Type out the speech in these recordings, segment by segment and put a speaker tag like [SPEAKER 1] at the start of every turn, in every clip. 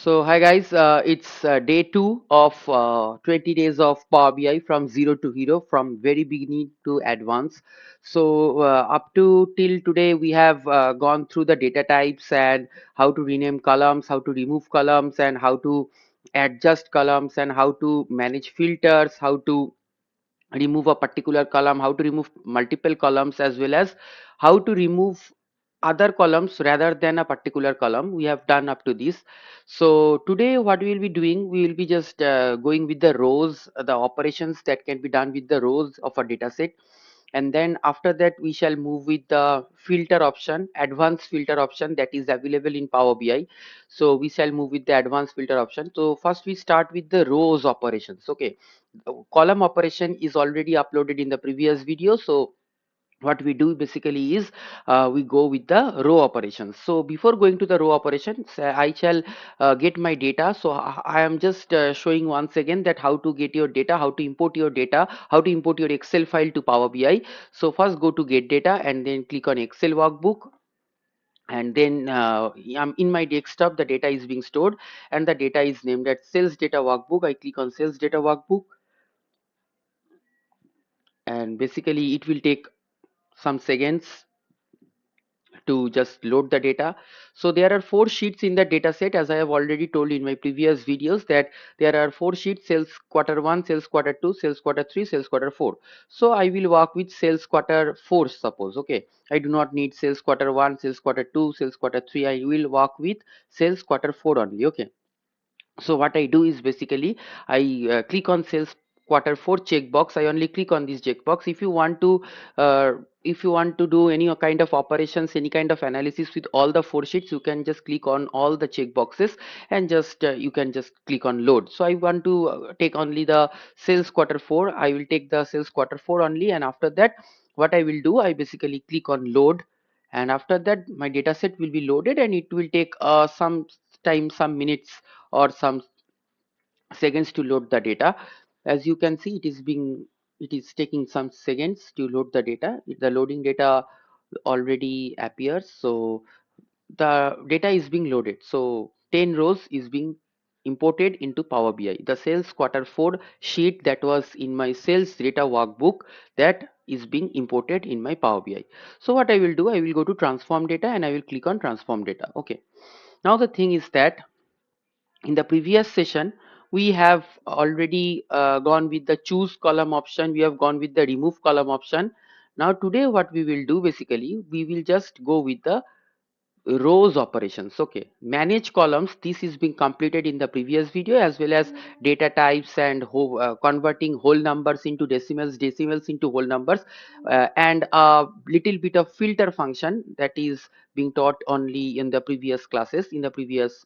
[SPEAKER 1] So hi guys, it's day two of 20 days of Power BI from zero to hero, from very beginning to advance. So up to till today, we have gone through the data types and how to rename columns, how to remove columns, and how to adjust columns, and how to manage filters, how to remove a particular column, how to remove multiple columns, as well as how to remove other columns rather than a particular column. We have done up to this. So today what we will be doing, we will be just going with the rows, the operations that can be done with the rows of a data set. And then after that we shall move with the filter option, advanced filter option, that is available in Power BI. So we shall move with the advanced filter option. So first we start with the rows operations. Okay, column operation is already uploaded in the previous video. So what we do basically is we go with the row operations. So before going to the row operations, I shall get my data. So I am just showing once again that how to get your data, how to import your data, how to import your Excel file to Power BI. So first go to get data and then click on Excel workbook. And then I'm in my desktop, the data is being stored and the data is named as sales data workbook. I click on sales data workbook, and basically it will take some seconds to just load the data. So there are four sheets in the data set, as I have already told in my previous videos, that there are four sheets: sales quarter 1, sales quarter 2, sales quarter 3, sales quarter 4. So I will work with sales quarter 4, suppose. Okay, I do not need sales quarter 1, sales quarter 2, sales quarter 3. I will work with sales quarter 4 only. Okay, so what I do is basically I click on sales quarter 4 checkbox. I only click on this checkbox. Uh, if you want to do any kind of operations, any kind of analysis with all the four sheets, you can just click on all the checkboxes and just you can just click on load. So I want to take only the sales quarter 4. I will take the sales quarter 4 only, and after that what I will do, I basically click on load, and after that my data set will be loaded, and it will take some time, some minutes or some seconds to load the data. As you can see, it is taking some seconds to load the data. The loading data already appears. So the data is being loaded. So 10 rows is being imported into Power BI. The sales quarter 4 sheet that was in my sales data workbook, that is being imported in my Power BI. So what I will do, I will go to transform data and I will click on transform data. Okay, now the thing is that in the previous session we have already gone with the choose column option, we have gone with the remove column option. Now today what we will do, basically we will just go with the rows operations. Okay, manage columns, this is being completed in the previous video, as well as data types and converting whole numbers into decimals, decimals into whole numbers, and a little bit of filter function that is being taught only in the previous classes. In the previous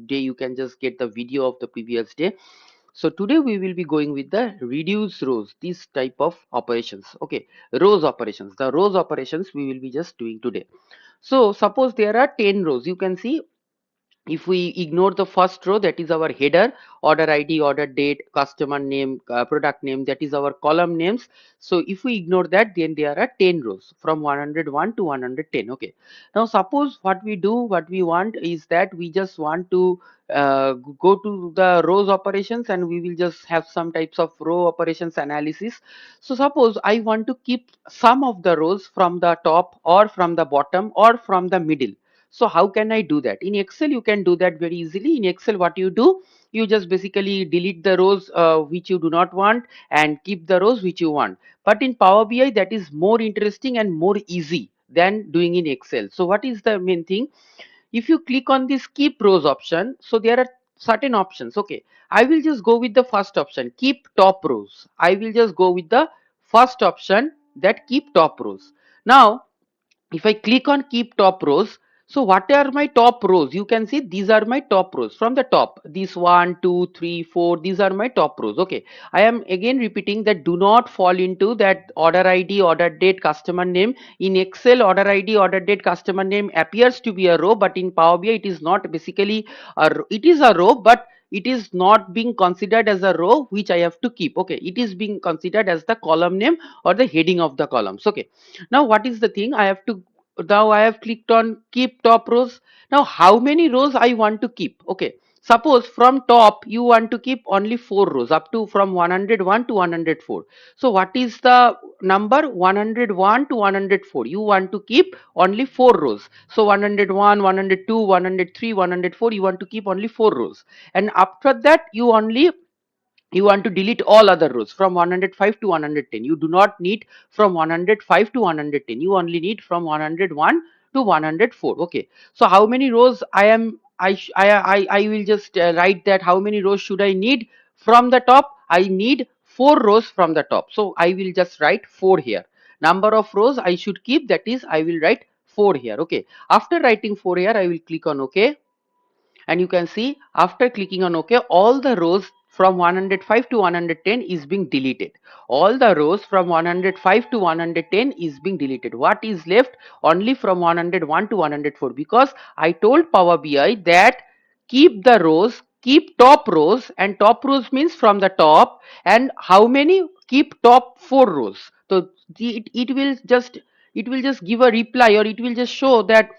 [SPEAKER 1] day, you can just get the video of the previous day. So today we will be going with the reduce rows, this type of operations. Okay, rows operations, the rows operations we will be just doing today. So suppose there are 10 rows. You can see, if we ignore the first row, that is our header, order id, order date, customer name, product name, that is our column names. So if we ignore that, then there are 10 rows from 101 to 110. Okay, now suppose what we do, what we want is that we just want to go to the rows operations, and we will just have some types of row operations analysis. So suppose I want to keep some of the rows from the top or from the bottom or from the middle. So how can I do that? In Excel you can do that very easily. In Excel what you do, you just basically delete the rows which you do not want and keep the rows which you want. But in Power BI that is more interesting and more easy than doing in Excel. So what is the main thing? If you click on this keep rows option, so there are certain options. Okay, I will just go with the first option, keep top rows. I will just go with the first option, that keep top rows. Now if I click on keep top rows, so what are my top rows? You can see these are my top rows from the top. These 1, 2, 3, 4, these are my top rows. Okay, I am again repeating that do not fall into that order ID, order date, customer name. In Excel, order ID, order date, customer name appears to be a row, but in Power BI it is not basically it is a row, but it is not being considered as a row which I have to keep. Okay, it is being considered as the column name or the heading of the columns. Okay, now what is the thing I have to, now I have clicked on keep top rows. Now how many rows I want to keep? Okay, Suppose from top you want to keep only 4 rows up to from 101 to 104. So what is the number? 101 to 104. You want to keep only 4 rows. So 101, 102, 103, 104, you want to keep only 4 rows. And after that you want to delete all other rows from 105 to 110. You do not need from 105 to 110. You only need from 101 to 104. Okay, so how many rows I will just write that how many rows should I need from the top. I need 4 rows from the top, so I will just write 4 here. Number of rows I should keep, that is I will write 4 here. Okay, after writing 4 here I will click on OK, and you can see after clicking on OK, all the rows from 105 to 110 is being deleted. All the rows from 105 to 110 is being deleted. What is left? Only from 101 to 104, because I told Power BI that keep the rows, keep top rows, and top rows means from the top, and how many? Keep top 4 rows. So it will just give a reply, or it will just show that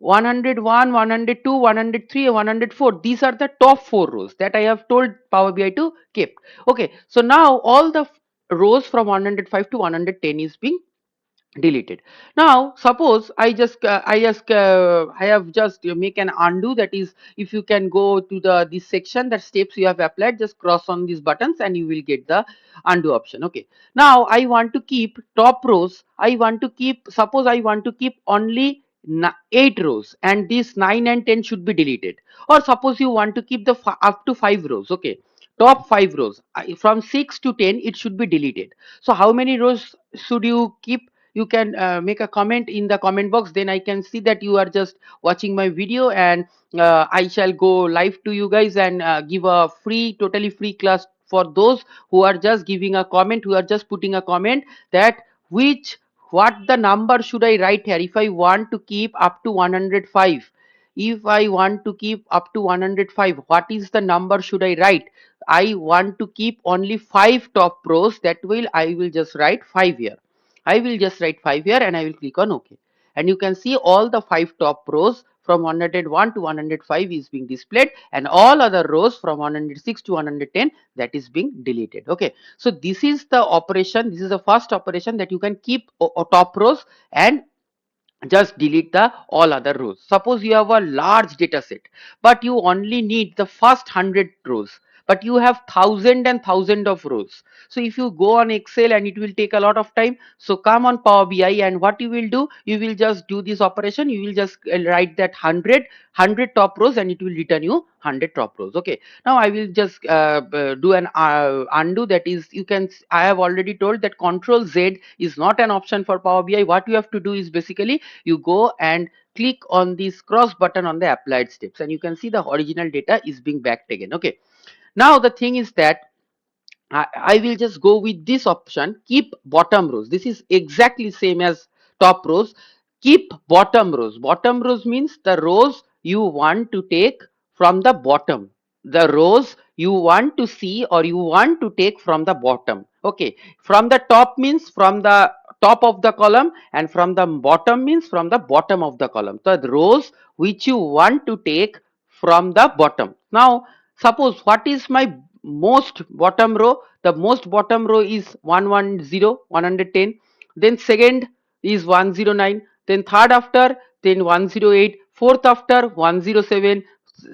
[SPEAKER 1] 101, 102, 103, 104. These are the top 4 rows that I have told Power BI to keep. Okay, so now all the rows from 105 to 110 is being deleted. Now suppose I have just make an undo. That is, if you can go to the this section, that steps you have applied, just cross on these buttons and you will get the undo option. Okay, now I want to keep top rows. I want to keep, suppose I want to keep only 8 rows, and these 9 and 10 should be deleted. Or suppose you want to keep the up to 5 rows. Okay, top 5 rows, from 6 to 10 it should be deleted. So how many rows should you keep? You can make a comment in the comment box, then I can see that you are just watching my video, and I shall go live to you guys and give a free, totally free class for those who are just giving a comment, who are just putting a comment that which what the number should I write here if I want to keep up to 105. If I want to keep up to 105, what is the number should I write? I want to keep only 5 top rows, that will I will just write 5 here. I will just write 5 here and I will click on OK. And you can see all the 5 top rows from 101 to 105 is being displayed, and all other rows from 106 to 110, that is being deleted. Okay, so this is the operation. This is the first operation, that you can keep top rows and just delete the all other rows. Suppose you have a large data set, but you only need the first 100 rows, but you have thousand and thousand of rows. So if you go on Excel, and it will take a lot of time, so come on Power BI, and what you will do, you will just do this operation. You will just write that 100 top rows, and it will return you 100 top rows. Okay, now I will just do an undo. That is, you can, I have already told that Control Z is not an option for Power BI. What you have to do is basically you go and click on this cross button on the applied steps, and you can see the original data is being backed again. Okay, now the thing is that I will just go with this option, keep bottom rows. This is exactly same as top rows. Keep bottom rows. Bottom rows means the rows you want to take from the bottom. The rows you want to see or you want to take from the bottom. Okay. From the top means from the top of the column, and from the bottom means from the bottom of the column. So the rows which you want to take from the bottom. Now suppose what is my most bottom row? The most bottom row is 110, 110. Then second is 109. Then third after, then 108. Fourth after 107,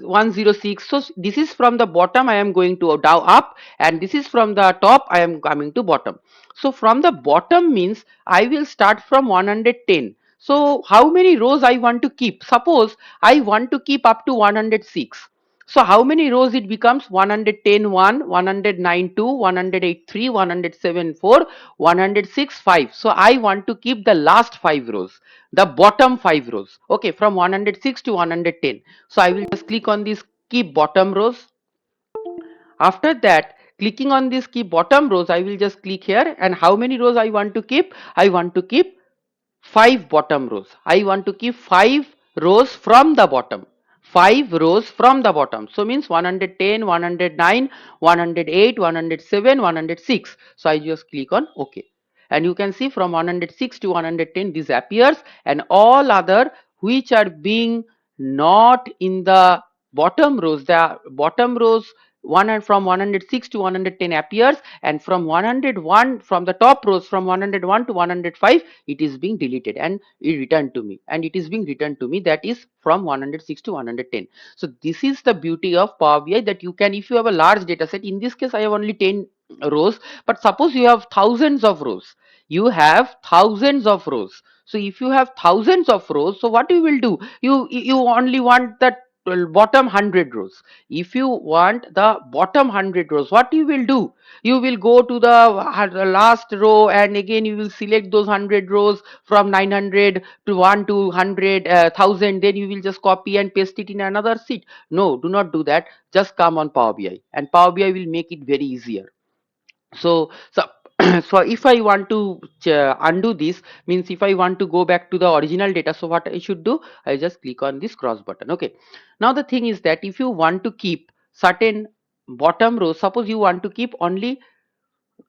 [SPEAKER 1] 106. So this is from the bottom I am going to down up, and this is from the top I am coming to bottom. So from the bottom means I will start from 110. So how many rows I want to keep? Suppose I want to keep up to 106. So how many rows it becomes? 110 1, 109 2, 108 3, 107 4, 106 5. So I want to keep the last 5 rows, the bottom 5 rows. Okay, from 106 to 110. So I will just click on this keep bottom rows. After that, clicking on this keep bottom rows, I will just click here, and how many rows I want to keep? I want to keep 5 bottom rows. I want to keep 5 rows from the bottom. 5 rows from the bottom. So means 110, 109, 108, 107, 106. So I just click on OK. And you can see from 106 to 110 this appears, and all other which are being not in the bottom rows from 106 to 110 appears, and from 101, from the top rows from 101 to 105, it is being deleted and it returned to me, and it is being returned to me, that is from 106 to 110. So this is the beauty of Power BI, that you can, if you have a large data set, in this case I have only 10 rows, but suppose you have thousands of rows, you have thousands of rows. So if you have thousands of rows, so what you will do, you only want the bottom 100 rows. If you want the bottom 100 rows, what you will do, you will go to the last row, and again you will select those 100 rows from 900 to 1 to 100, 1000, then you will just copy and paste it in another sheet. No, do not do that. Just come on Power BI, and Power BI will make it very easier. So so if I want to undo this, means if I want to go back to the original data, so what I should do, I just click on this cross button. Okay, now the thing is that if you want to keep certain bottom rows, suppose you want to keep only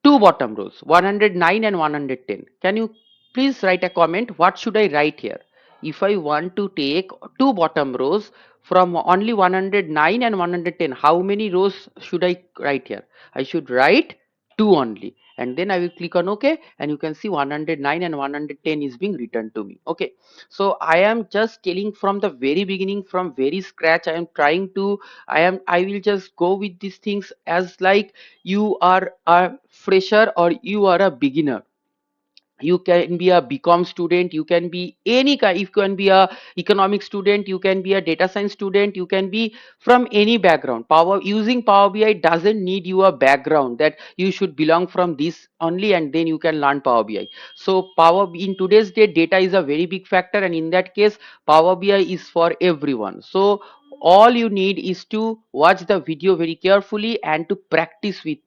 [SPEAKER 1] two bottom rows, 109 and 110, can you please write a comment, what should I write here? If I want to take two bottom rows from only 109 and 110, how many rows should I write here? I should write two only, and then I will click on OK, and you can see 109 and 110 is being returned to me. Okay, so I am just telling from the very beginning, from very scratch, I am trying to, I will just go with these things as like you are a fresher or you are a beginner. You can be a BCom student, you can be any kind, you can be a economic student, you can be a data science student, you can be from any background. Using Power BI doesn't need you a background that you should belong from this only and then you can learn Power BI. So in today's day, data is a very big factor, and in that case Power BI is for everyone. So all you need is to watch the video very carefully and to practice with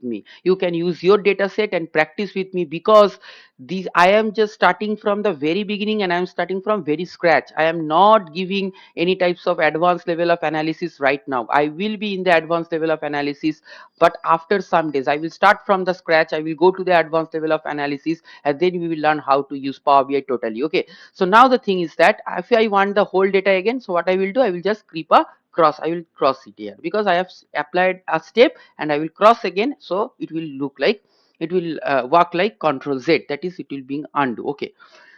[SPEAKER 1] me. You can use your data set and practice with me, because these, I am just starting from the very beginning and I am starting from very scratch. I am not giving any types of advanced level of analysis right now. I will be in the advanced level of analysis, but after some days I will start from the scratch, I will go to the advanced level of analysis, and then we will learn how to use Power BI totally. Okay, so now the thing is that if I want the whole data again, so what I will do, I will just creep a cross, I will cross it here, because I have applied a step, and I will cross again, so it will look like, it will work like Control Z, that is, it will be undo. Okay,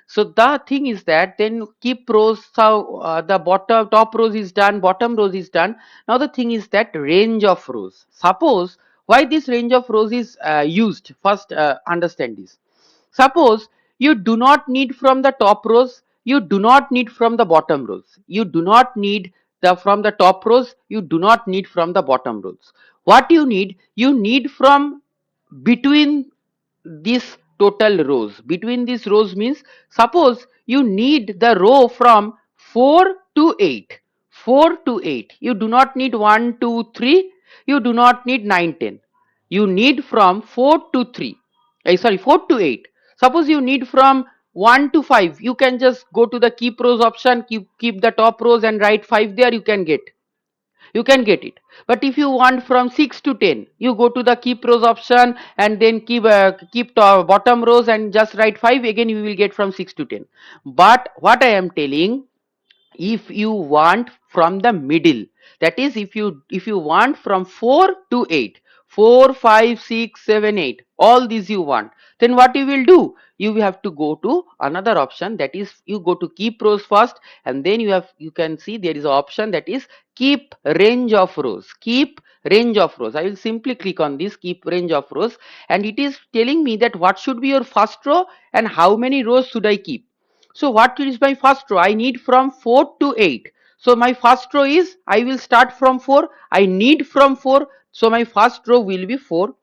[SPEAKER 1] so the thing is that then keep rows, so the bottom top rows is done, bottom rows is done. Now the thing is that range of rows, suppose, why this range of rows is used, first understand this. Suppose you do not need from the top rows, you do not need from the bottom rows, you do not need the from the top rows, you do not need from the bottom rows. What you need from between these total rows. Between these rows means, suppose you need the row from 4 to 8. 4 to 8. You do not need 1, 2, 3. You do not need 9, 10. You need from 4 to 3. Sorry, 4 to 8. Suppose you need from 1 to 5. You can just go to the keep rows option, keep the top rows and write 5 there, you can get it. But if you want from 6 to 10, you go to the keep rows option and then keep bottom rows and just write 5, again you will get from 6 to 10. But what I am telling, if you want from the middle, that is, if you want from 4 to 8, 4, 5, 6, 7, 8, all these you want, then what you will do, you have to go to another option, that is, you go to keep rows first, and then you can see there is an option, that is keep range of rows. Keep range of rows, I will simply click on this keep range of rows, and it is telling me that what should be your first row and how many rows should I keep. So what is my first row? I need from 4 to 8. So my first row is, I will start from 4. I need from 4. So my first row will be 4.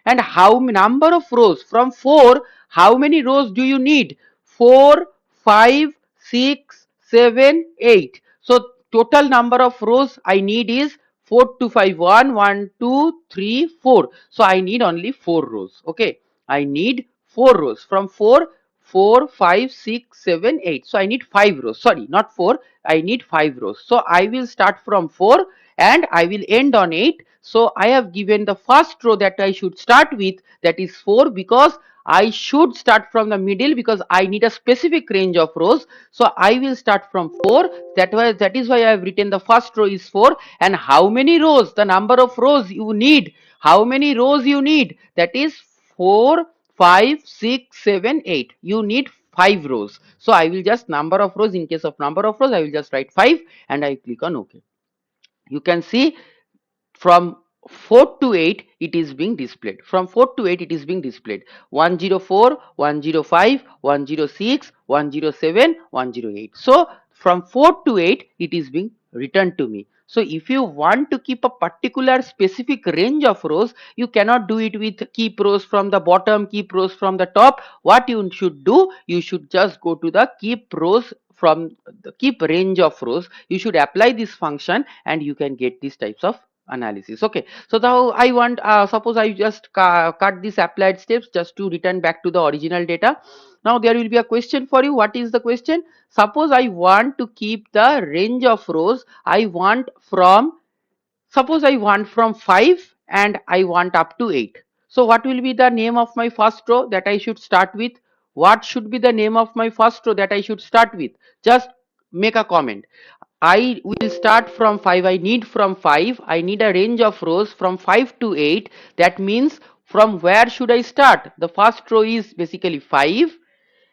[SPEAKER 1] And how number of rows? From 4, how many rows do you need? 4, 5, 6, 7, 8. So total number of rows I need is 4 to 5. 1, 1, 2, 3, 4. So I need only 4 rows. Okay. I need 4 rows. From 4, 4, 5, 6, 7, 8. So I need 5 rows. Sorry, not 4. I need 5 rows. So I will start from 4 and I will end on 8. So I have given the first row that I should start with, that is 4, because I should start from the middle because I need a specific range of rows. So I will start from 4. That is why I have written the first row is 4. And how many rows? The number of rows you need. How many rows you need? That is 4, 5, 6, 7, 8. You need 5 rows. So I will just number of rows. In case of number of rows, I will just write 5 and I click on OK. You can see from 4 to 8 it is being displayed. From 4 to 8 it is being displayed. 104, 105, 106, 107, 108. So from 4 to 8 it is being returned to me. So if you want to keep a particular specific range of rows, you cannot do it with keep rows from the bottom, keep rows from the top. What you should do, you should just go to the keep rows from the keep range of rows. You should apply this function and you can get these types of analysis. Okay, so now I want suppose I just cut these applied steps just to return back to the original data. Now there will be a question for you. What is the question? Suppose I want to keep the range of rows. I want from, suppose I want from 5 and I want up to 8. So what will be the name of my first row that I should start with? What should be the name of my first row that I should start with? Just make a comment. I will start from 5. I need from 5. I need a range of rows from 5 to 8. That means from where should I start? The first row is basically 5.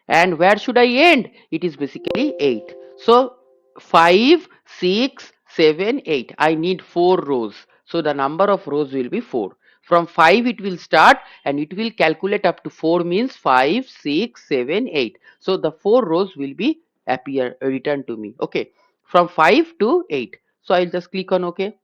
[SPEAKER 1] And where should I end? It is basically 8. So 5, 6, 7, 8. I need 4 rows. So the number of rows will be 4. From 5 it will start and it will calculate up to 4 means 5, 6, 7, 8. So the 4 rows will be appear returned to me. Okay. From 5 to 8. So I'll just click on OK.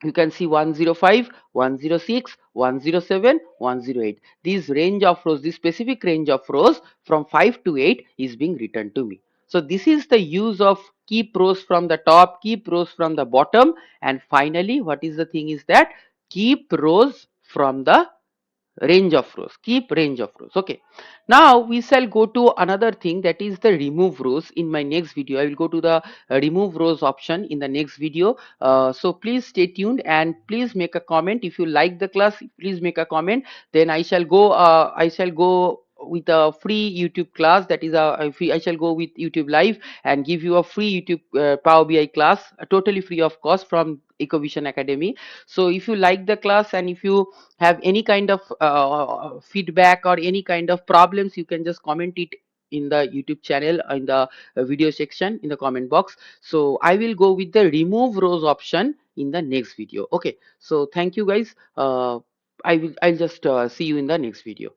[SPEAKER 1] You can see 105, 106, 107, 108. This range of rows, this specific range of rows from 5 to 8 is being returned to me. So this is the use of keep rows from the top, keep rows from the bottom, and finally what is the thing is that keep rows from the range of rows. Keep range of rows. Okay, now we shall go to another thing, that is the remove rows. In my next video I will go to the remove rows option in the next video. So please stay tuned and please make a comment. If you like the class, please make a comment. Then I shall go with a free YouTube class, that is I shall go with YouTube live and give you a free YouTube Power BI class, totally free of cost from Ecovision Academy. So if you like the class and if you have any kind of feedback or any kind of problems, you can just comment it in the YouTube channel in the video section in the comment box. So I will go with the remove rows option in the next video. Okay, so thank you guys. I'll just see you in the next video.